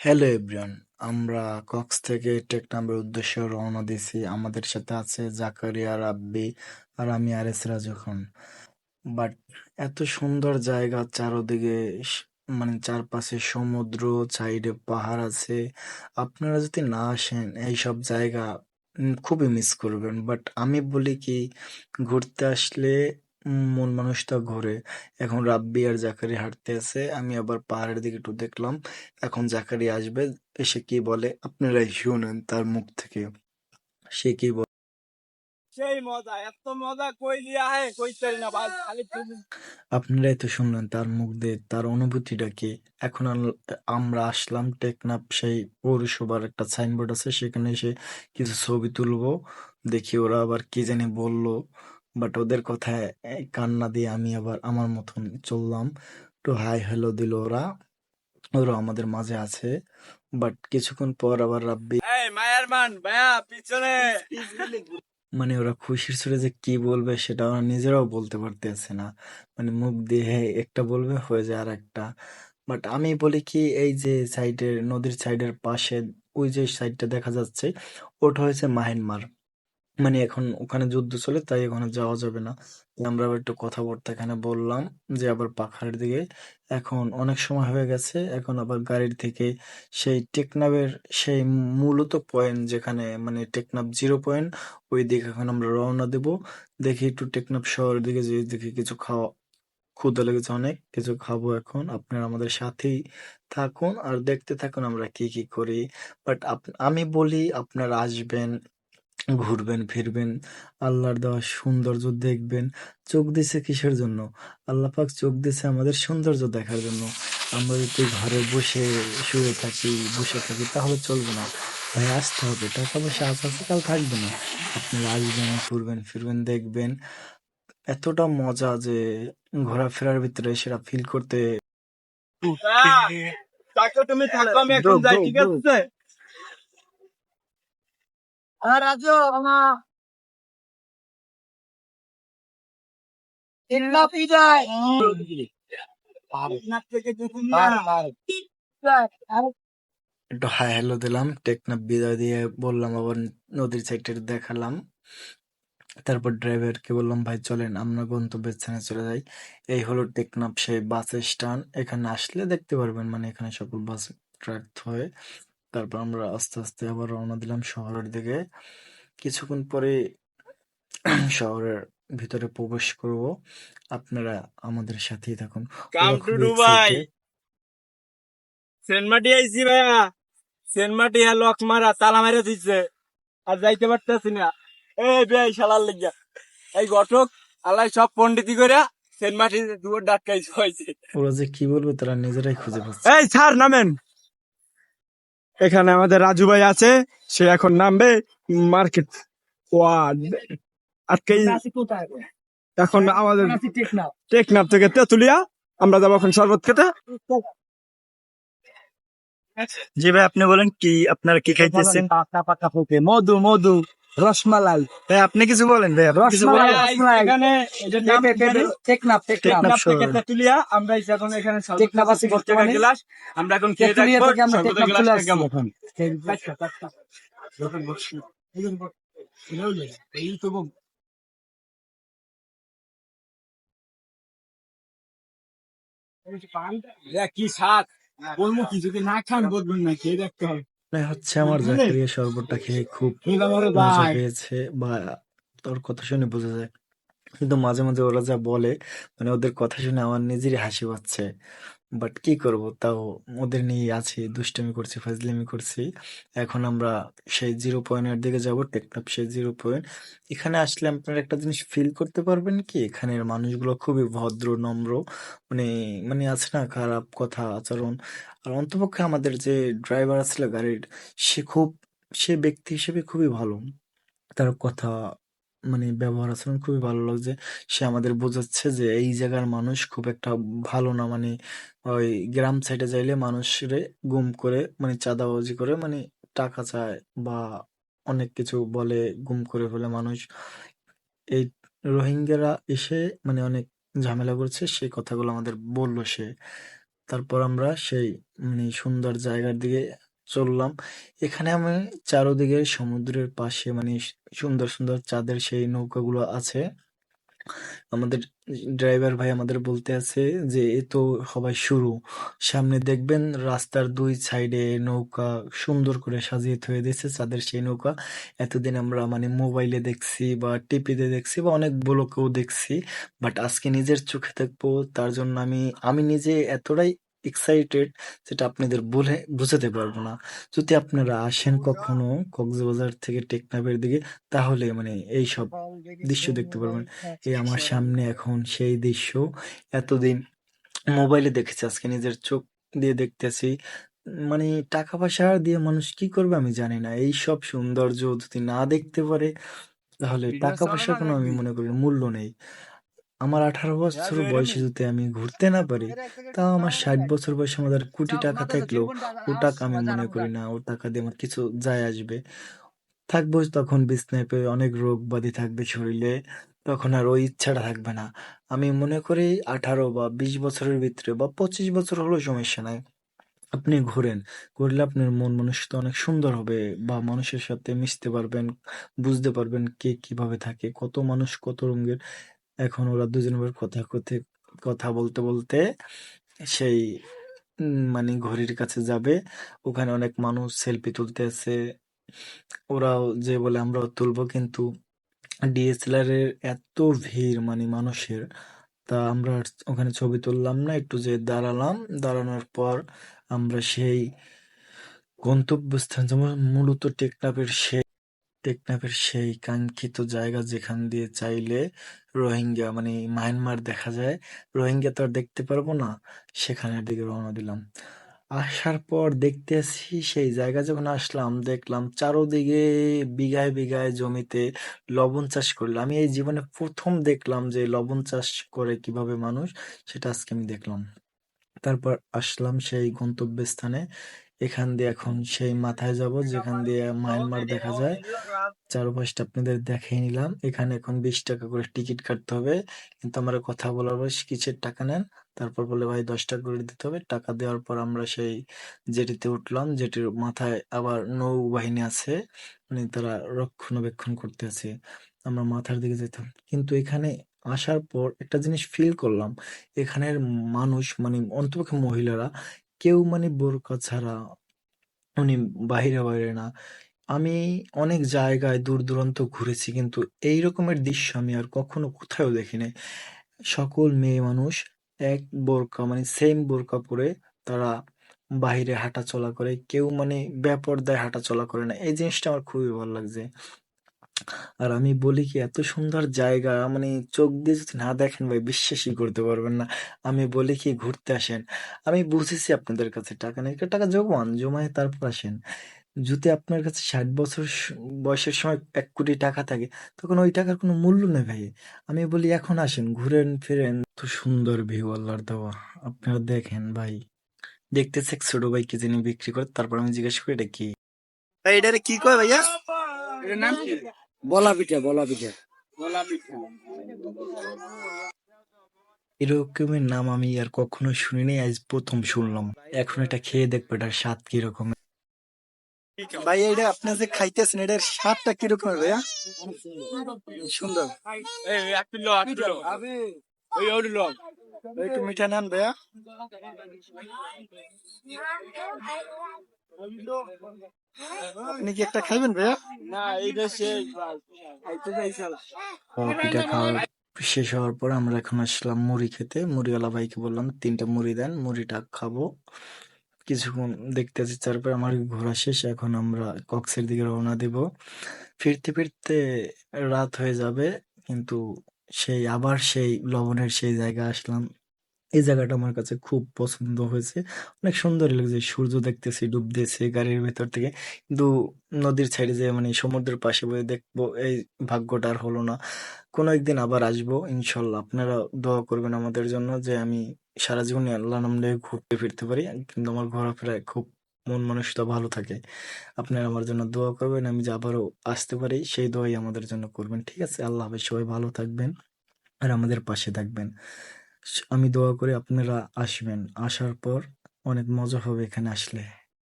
Hello everyone, আমরা Cox থেকে টেকনাফের উদ্দেশ্যে রওনা দিছি। আমাদের সাথে আছে জাকারিয়া, রাব্বি আর আমি আর এস রাজু খান। বাট এত সুন্দর জায়গা চারদিকে, মানে চারপাশে সমুদ্র, সাইডে পাহাড় আছে। আপনারা যদি না আসেন এইসব জায়গা খুবই মিস করবেন। বাট আমি বলি কি, ঘুরতে আসলে মন মানুষটা ঘোরে। এখন রাব্বি আর জাকারি হাঁটতে আছে, আমি আবার পাহাড়ের দিকে একটু দেখলাম। এখন জাকারি আসবে, এসে কি বলে আপনারাই শুনেন তার মুখ থেকে। সে কি বলে সেই মজা, এত মজা কই দিয়া হে কইতেই না ভাই, খালি আপনারাই তো শুনলেন তার মুখ দিয়ে তার অনুভূতিটা কি। এখন আমরা আসলাম টেকনাফ, সেই পৌরসভার একটা সাইনবোর্ড আছে, সেখানে এসে কিছু ছবি তুলবো। দেখি ওরা আবার কি জানি বললো, বাট ওদের কথায় কান্না দিয়ে আমি আবার আমার মতন চললাম। একটু হাই হ্যালো দিল ওরা, ওরা আমাদের মাঝে আছে। বাট কিছুক্ষণ পর আবার রাব্বি, এই মায়ের মান ভাইয়া পিছনে। মানে ওরা খুশির সুরে যে কি বলবে সেটা ওরা নিজেরাও বলতে পারতেছে না। মানে মুখ দিয়ে একটা বলবে, হয়ে যায় আর একটা। বাট আমি বলি কি, এই যে সাইডের নদীর সাইডের পাশে ওই যে সাইডটা দেখা যাচ্ছে, ওটা হয়েছে মায়ানমার। মানে এখন ওখানে যুদ্ধ চলে, তাই ওখানে যাওয়া যাবে না। তো আমরা আবার একটু কথাবার্তা এখানে বললাম যে আবার পাখারের দিকে। এখন অনেক সময় হয়ে গেছে, এখন আবার গাড়ির থেকে সেই টেকনাফের সেই মূলত পয়েন্ট যেখানে মানে টেকনাফ 0 পয়েন্ট, ওই দিকে এখন আমরা রওনা দেব। দেখি একটু টেকনাফ শহরের দিকে যে দেখি কিছু খাওয়া, ক্ষুধা লেগেছে অনেক, কিছু খাবো। এখন আপনারা আমাদের সাথেই থাকুন আর দেখতে থাকুন আমরা কি কি করি। বাট আমি বলি আপনারা আসবেন, ঘুরবেন ফিরবেন, আল্লাহর দেওয়া সৌন্দর্য দেখবেন। চোখ দিছে কিসের জন্য? আল্লাহ পাক চোখ দিছে আমাদের সৌন্দর্য দেখার জন্য। আমরা যদি ঘরে বসে শুয়ে থাকি, বসে থাকি, তাহলে চলবে না ভাই, আসতে হবে। টাকা পয়সা আজ আছে কাল থাকবে না। আপনারা আসবেন, ঘুরবেন ফিরবেন, দেখবেন এতটা মজা যে ঘোরাফেরার ভিতরে সেটা ফিল করতে। তাকে তুমি থাকো, আমি এখন যাই, ঠিক আছে? আর রাজু আমার ইন্না পিজাই আপনার থেকে দেখুন না। একটু হাই হ্যালো দিলাম, টেকনাফ বিদায় দিয়ে বললাম, আবার নদীর সাইডটা দেখালাম। তারপর ড্রাইভারকে বললাম, ভাই চলেন আমরা গন্তব্যের স্থানে চলে যাই। এই হলো টেকনাফ সেই বাস স্ট্যান্ড। এখানে আসলে দেখতে পারবেন, মানে এখানে সকল বাস ট্র্যাক হয়। তারপর আমরা আস্তে আস্তে আবার রওনা দিলাম শহরের দিকে। কিছুক্ষণ পরে শহরের ভিতরে প্রবেশ করব। আপনারা আমাদের সাথেই থাকুন। কাম ওরা টু খুবই দুবাই, এক্সাইটেড। সেন্ট মার্টি আইছি ভাইয়া। সেন্ট মার্টি লক মারা তালা মারা দিচ্ছে, আর যাইতে পারতেছি না। এই বেই শালার লাগিয়া এই ঘটক আল্লাহ সব পন্ডিতি করে সেন্ট মার্টি দুয়ার ডাকাই হয়েছে। ওরা যে কি বলবে তারা নিজেরাই খুঁজে পাচ্ছে। এই স্যার নামেন। এখানে আমাদের রাজু ভাই আছে, সে এখন নামবে মার্কেট ওয়ার্ড। আজকে এখন আমাদের টেকনাফ থেকে তেতুলিয়া আমরা যাবো এখন শরবত খেতে। জি ভাই, আপনি বলেন কি আপনারা কি খাইতেছেন? পাকা পাকা ফুকে মধু মধু রসমালাই। ভাই আপনি কিছু বলেন, ভাই আপনি কিছু বলেন। এখানে এটার নাম টেকনাফ টেকনাফ থেকে শহর। তেতুলিয়া। আমরা এখন এখানে টেকনাফ আছি বর্তমানে গ্লাস। আমরা এখন খেয়ে দেখবো শরবতের গ্লাসটা কেমন। কি স্বাদ বলবো কি, যদি না খান বলবেন না, খেয়ে দেখতে হবে। মনে হচ্ছে আমার জাকারিয়া শরবতটা খেয়ে খুব মজা পেয়েছে, বা তোর কথা শুনে বোঝা যায়। কিন্তু মাঝে মাঝে ওরা যা বলে, মানে ওদের কথা শুনে আমার নিজেরই হাসি পাচ্ছে। বাট কি করব, তাও ওদের নিয়ে আছি, দুষ্টামি করছি, ফাজলামি করছি। এখন আমরা সেই 0 পয়েন্টের দিকে যাব, টেকনাফ সেই 0 পয়েন্ট। এখানে আসলে আপনারা একটা জিনিস ফিল করতে পারবেন কি, এখানের মানুষগুলো খুবই ভদ্র নম্র। মানে মানে আছে না খারাপ কথা আচরণ। আর অন্তপক্ষে আমাদের যে ড্রাইভার আছিল গাড়ির, সে খুব, সে ব্যক্তি হিসেবে খুবই ভালো। তার কথা, মানে ব্যবহার আচরণ খুবই ভালো লাগছে। সে আমাদের বোঝাচ্ছে যে এই জায়গার মানুষ খুব একটা ভালো না। মানে ওই গ্রাম সাইডে যাইলে মানুষরে গুম করে, মানে চাঁদাবাজি করে, মানে টাকা চায় বা অনেক কিছু বলে, গুম করে ফেলে মানুষ। এই রোহিঙ্গারা এসে মানে অনেক ঝামেলা করছে, সেই কথাগুলো আমাদের বলল সে। তারপর আমরা সেই মানে সুন্দর জায়গার দিকে চললাম। এখানে আমি চারোদিকে সমুদ্রের পাশে মানে সুন্দর সুন্দর চাঁদের সেই নৌকাগুলো আছে। আমাদের ড্রাইভার ভাই আমাদের বলতে আছে যে এ তো সবাই শুরু, সামনে দেখবেন রাস্তার দুই সাইডে নৌকা সুন্দর করে সাজিয়ে থুয়ে দিয়েছে চাঁদের সেই নৌকা। এতদিন আমরা মানে মোবাইলে দেখছি বা টিভিতে দেখছি বা অনেক ব্লকেও দেখছি, বাট আজকে নিজের চোখে দেখবো। তার জন্য আমি আমি নিজে এতটাই এক্সাইটেড যেটা আপনাদের বলে বোঝাতে পারবো না। যদি আপনারা আসেন কখনো কক্সবাজার থেকে টেকনাফের দিকে, তাহলে মানে এই সব দৃশ্য দেখতে পারবেন। এই আমার সামনে এখন সেই দৃশ্য এতদিন মোবাইলে দেখেছি, আজকে নিজের চোখ দিয়ে দেখতেছি। মানে টাকা পয়সা দিয়ে মানুষ কি করবে আমি জানি না, এই সব সৌন্দর্য যদি না দেখতে পারে তাহলে টাকা পয়সার কোনো আমি মনে করি মূল্য নেই। আমার 18 বছর বয়সে যদি আমি ঘুরতে না পারি, তাও আমার 60 বছর বয়সে আমাদের কোটি টাকা থাকলেও ও টাকা আমি মনে করি না ও টাকা দিয়ে আমার কিছু যায় আসবে। থাকবো তখন বিছনায় পড়ে, অনেক রোগ ব্যাধি থাকবে শরীরে, তখন আর ওই ইচ্ছাটা থাকবে না। আমি মনে করি 18 বা 20 বছরের ভিতরে বা 25 বছর হলেও সমস্যা নাই, আপনি ঘুরেন, ঘুরলে আপনার মন মানসিকতা অনেক সুন্দর হবে, বা মানুষের সাথে মিশতে পারবেন, বুঝতে পারবেন কে কিভাবে থাকে, কত মানুষ কত রঙের। এখন ওরা দুজন কথা বলতে বলতে সেই মানে ঘড়ির কাছে যাবে, ওখানে অনেক মানুষ সেলফি তুলতে আছে, ওরাও যে বলে আমরাও তুলবো, কিন্তু ডিএসএলআর এর এত ভিড় মানে মানুষের, তা আমরা আর ওখানে ছবি তুললাম না, একটু যে দাঁড়ালাম, দাঁড়ানোর পর আমরা সেই গন্তব্যস্থান, যেমন মূলত টেকনাফের সেই কাঙ্ক্ষিত জায়গা যেখান দিয়ে চাইলে রোহিঙ্গা মানে মায়ানমার দেখা যায়, রোহিঙ্গা তো আর দেখতে পারবো না, সেখানের দিকে রওনা দিলাম। আসার পর দেখতেছি সেই জায়গা যখন আসলাম দেখলাম চারোদিকে বিঘায় বিঘায় জমিতে লবণ চাষ করলো। আমি এই জীবনে প্রথম দেখলাম যে লবণ চাষ করে কিভাবে মানুষ, সেটা আজকে আমি দেখলাম। তারপর আসলাম সেই গন্তব্যস্থানে, এখান দিয়ে এখন সেই মাথায় যাব যেখান দিয়ে মায়ানমার দেখা যায়। চারপাশটা আপনাদের দেখিয়ে নিলাম। এখানে এখন 20 টাকা করে টিকিট কাটতে হবে, কিন্তু আমরা কথা বলার পর কিসের টাকা নেন, তারপর বলে ভাই 10 টাকা করে দিতে হবে। টাকা দেওয়ার পর আমরা সেই জেটিতে উঠলাম, জেটির মাথায় আবার নৌবাহিনী আছে, মানে তারা রক্ষণাবেক্ষণ করতে আছে, আমরা মাথার দিকে যেতাম। কিন্তু এখানে আসার পর একটা জিনিস ফিল করলাম, এখানের মানুষ মানে অন্তপক্ষে মহিলারা কেউ মানে বোরকা ছাড়া উনি বাহিরে বাইরে না। আমি অনেক জায়গায় দূর দূরান্ত ঘুরেছি, কিন্তু এই রকমের দৃশ্য আমি আর কখনো কোথাও দেখি নাই। সকল মেয়ে মানুষ এক বোরকা মানে সেম বোরকা পরে তারা বাহিরে হাঁটা চলা করে, কেউ মানে বেপরদায় হাঁটা চলা করে না। এই জিনিসটা আমার খুবই ভালো লাগছে। আর আমি বলি কি, এত সুন্দর জায়গা মানে চোখ দিয়ে যদি না দেখেন ভাই বিশ্বাসই করতে পারবেন না। আমি বলি কি ঘুরতে আসেন, আমি বুঝেছি আপনাদের কাছে টাকা নেই, টাকা জমান জমায় তারপর আসেন। যদি আপনার কাছে 60 বছর বয়সের সময় 1 কোটি টাকা থাকে, তখন ওই টাকার কোনো মূল্য নেই ভাই। আমি বলি এখন আসেন ঘুরেন ফিরেন, তো সুন্দর ভিউ আল্লাহর দেওয়া, আপনারা দেখেন ভাই। দেখতেছে এক ছোট ভাই কি জিনিস বিক্রি করে, তারপর আমি জিজ্ঞেস করি এটা কি। ভাই এটারে কি কয় ভাইয়া? এর নাম কি? বলা পিঠা বলা পিঠা। গোলা পিঠা। এরকমের নাম আমি আর কখনো শুনিনি, আজ প্রথম শুনলাম। এখন এটা খেয়ে দেখবো এটার স্বাদ কিরকম। ভাই এটা আপনি যে খাইতেছেন এটার স্বাদটা কিরকম ভাইয়া? সুন্দর। এই একটু লো, একটু লো। ওই ওর লো। একটু মিঠা নেন ভাইয়া। আপনি কি একটা খাইবেন ভাইয়া? না এইটা শেষ ভাই। খাইতে চাইছি না। পিঠা খাওয়ার শেষ হওয়ার পর আমরা এখন আসলাম মুড়ি খেতে। মুড়িওয়ালা ভাইকে বললাম 3টা মুড়ি দেন, মুড়িটা খাবো। কিছুক্ষণ দেখতেছি, তারপর আমার ঘোরা শেষ, এখন আমরা কক্সের দিকে রওনা দিব। ফিরতে ফিরতে রাত হয়ে যাবে, কিন্তু সেই আবার সেই লবণের সেই জায়গা আসলাম। এই জায়গাটা আমার কাছে খুব পছন্দ হয়েছে, অনেক সুন্দর লাগছে, সূর্য দেখতেছি ডুবতেছে গাড়ির ভেতর থেকে। কিন্তু নদীর সাইডে যে মানে সমুদ্রের পাশে বসে দেখবো, এই ভাগ্যটা আর হলো না। কোনো একদিন আবার আসবো ইনশাল্লাহ। আপনারা দোয়া করবেন আমাদের জন্য যে আমি সারা জীবন আল্লাহ নাম নিয়ে ঘুরতে ফিরতে পারি, কিন্তু আমার ঘোরাফেরায় খুব মন মানসিকতা ভালো থাকে। আপনারা আমার জন্য দোয়া করবেন, আমি যে আবারও আসতে পারি সেই দোয়াই আমাদের জন্য করবেন। ঠিক আছে, আল্লাহ হাফেজ, সবাই ভালো থাকবেন আর আমাদের পাশে থাকবেন। আমি দোয়া করি আপনারা আসবেন, আসার পর অনেক মজা হবে এখানে আসলে।